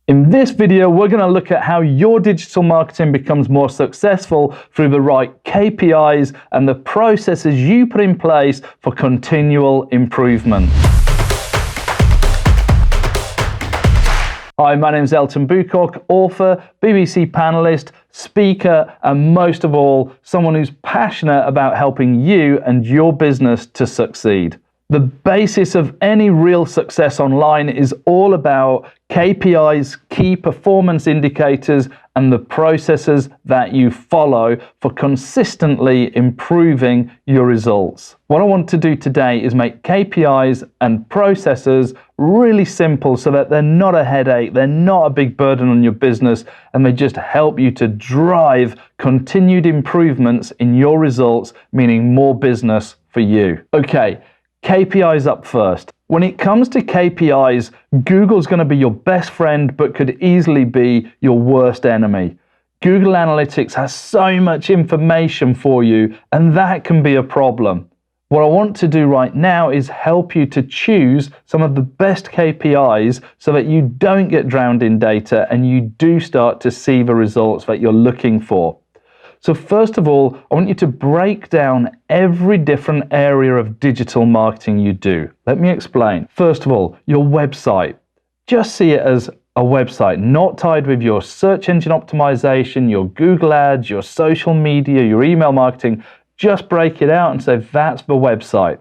In this video, we're going to look at how your digital marketing becomes more successful through the right KPIs and the processes you put in place for continual improvement. Hi, my name is Elton Boocock, author, BBC panelist, speaker, and most of all, someone who's passionate about helping you and your business to succeed. The basis of any real success online is all about KPIs, key performance indicators, and the processes that you follow for consistently improving your results. What I want to do today is make KPIs and processes really simple so that they're not a headache, they're not a big burden on your business, and they just help you to drive continued improvements in your results, meaning more business for you. Okay. KPIs up first. When it comes to KPIs, Google's going to be your best friend, but could easily be your worst enemy. Google Analytics has so much information for you, and that can be a problem. What I want to do right now is help you to choose some of the best KPIs so that you don't get drowned in data and you do start to see the results that you're looking for. So first of all, I want you to break down every different area of digital marketing you do. Let me explain. First of all, your website. Just see it as a website, not tied with your search engine optimization, your Google ads, your social media, your email marketing. Just break it out and say that's the website.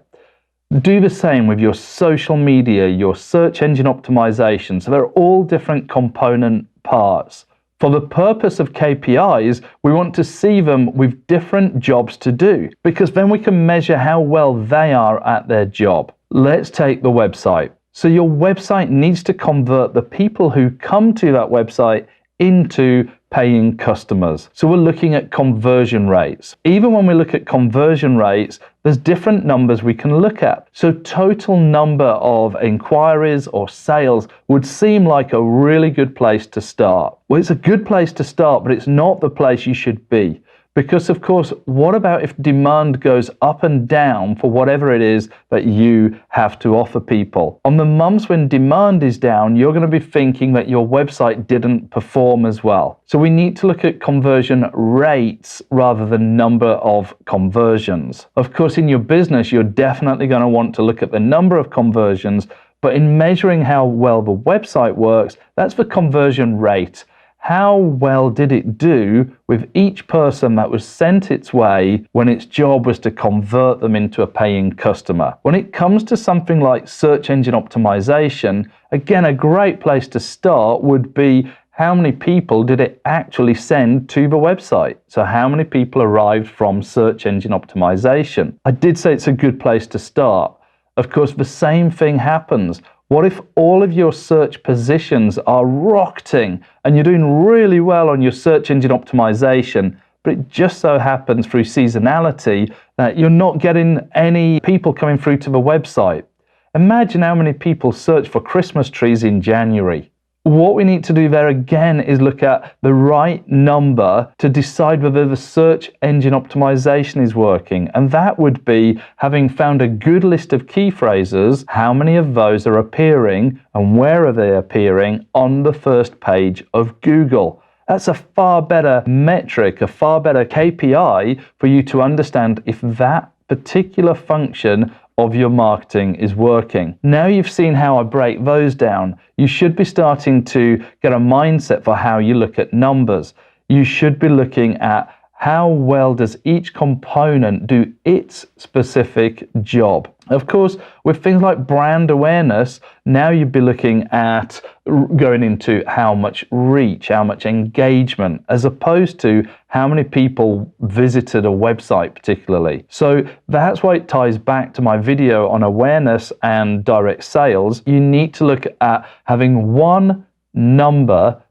Do the same with your social media, your search engine optimization. So they're all different component parts. For the purpose of KPIs, we want to see them with different jobs to do, because then we can measure how well they are at their job. Let's take the website. So your website needs to convert the people who come to that website into paying customers. So we're looking at conversion rates. Even when we look at conversion rates, there's different numbers we can look at. So total number of inquiries or sales would seem like a really good place to start. Well, it's a good place to start, but it's not the place you should be. Because of course, what about if demand goes up and down for whatever it is that you have to offer people? On the months when demand is down, you're going to be thinking that your website didn't perform as well. So we need to look at conversion rates rather than number of conversions. Of course, in your business, you're definitely going to want to look at the number of conversions, but in measuring how well the website works, that's the conversion rate. How well did it do with each person that was sent its way when its job was to convert them into a paying customer? When it comes to something like search engine optimization, again, a great place to start would be how many people did it actually send to the website? So how many people arrived from search engine optimization? I did say it's a good place to start. Of course, the same thing happens. What if all of your search positions are rocketing and you're doing really well on your search engine optimization, but it just so happens through seasonality that you're not getting any people coming through to the website? Imagine how many people search for Christmas trees in January. What we need to do there again is look at the right number to decide whether the search engine optimization is working. And that would be having found a good list of key phrases, how many of those are appearing and where are they appearing on the first page of Google. That's a far better metric, a far better KPI for you to understand if that particular function of your marketing is working. Now you've seen how I break those down, you should be starting to get a mindset for how you look at numbers. You should be looking at how well does each component do its specific job. Of course, with things like brand awareness, now you'd be looking at going into how much reach, how much engagement, as opposed to how many people visited a website particularly. So that's why it ties back to my video on awareness and direct sales. You need to look at having one number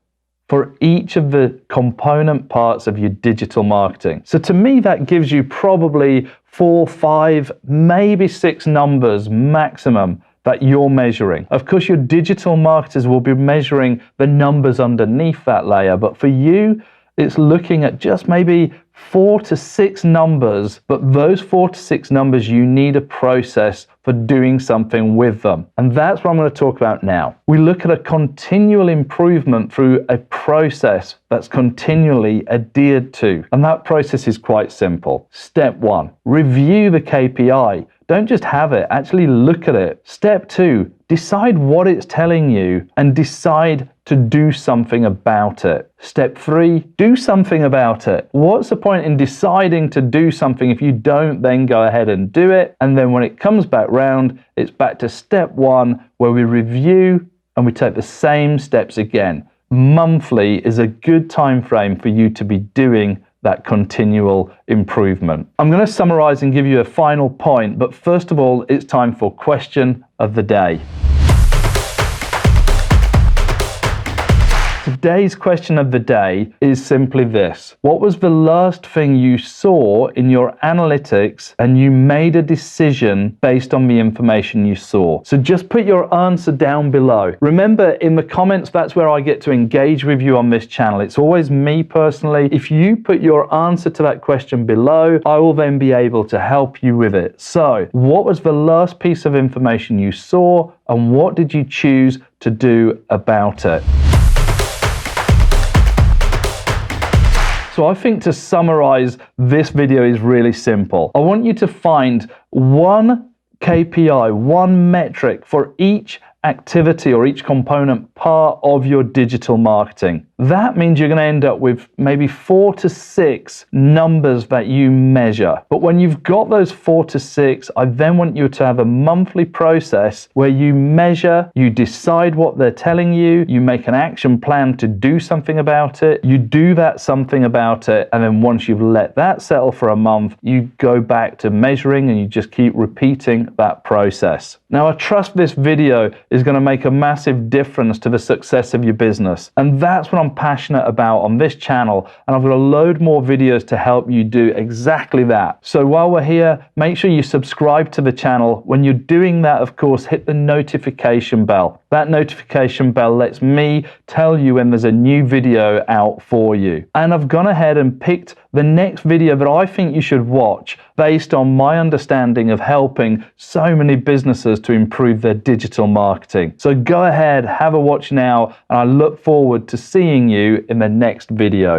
for each of the component parts of your digital marketing. So to me, that gives you probably 4, 5, maybe 6 numbers maximum that you're measuring. Of course, your digital marketers will be measuring the numbers underneath that layer, but for you, it's looking at just maybe 4 to 6 numbers, but those 4 to 6 numbers, you need a process for doing something with them. And that's what I'm going to talk about now. We look at a continual improvement through a process that's continually adhered to. And that process is quite simple. Step 1, review the KPI. Don't just have it, actually look at it. Step 2, decide what it's telling you and decide to do something about it. Step 3, do something about it. What's the point in deciding to do something if you don't then go ahead and do it? And then when it comes back round, it's back to step 1 where we review and we take the same steps again. Monthly is a good time frame for you to be doing that continual improvement. I'm going to summarize and give you a final point, but first of all, it's time for question of the day. Today's question of the day is simply this. What was the last thing you saw in your analytics and you made a decision based on the information you saw? So just put your answer down below. Remember, in the comments, that's where I get to engage with you on this channel. It's always me personally. If you put your answer to that question below, I will then be able to help you with it. So what was the last piece of information you saw and what did you choose to do about it? So I think to summarize this video is really simple. I want you to find one KPI, one metric for each activity or each component part of your digital marketing. That means you're going to end up with maybe 4 to 6 numbers that you measure. But when you've got those 4 to 6, I then want you to have a monthly process where you measure, you decide what they're telling you, you make an action plan to do something about it, you do that something about it, and then once you've let that settle for a month, you go back to measuring and you just keep repeating that process. Now, I trust this video is going to make a massive difference to the success of your business, and that's what I'm passionate about on this channel, and I've got a load more videos to help you do exactly that. So while we're here, make sure you subscribe to the channel. When you're doing that, of course, hit the notification bell. That notification bell lets me tell you when there's a new video out for you. And I've gone ahead and picked the next video that I think you should watch based on my understanding of helping so many businesses to improve their digital marketing. So go ahead, have a watch now, and I look forward to seeing you in the next video.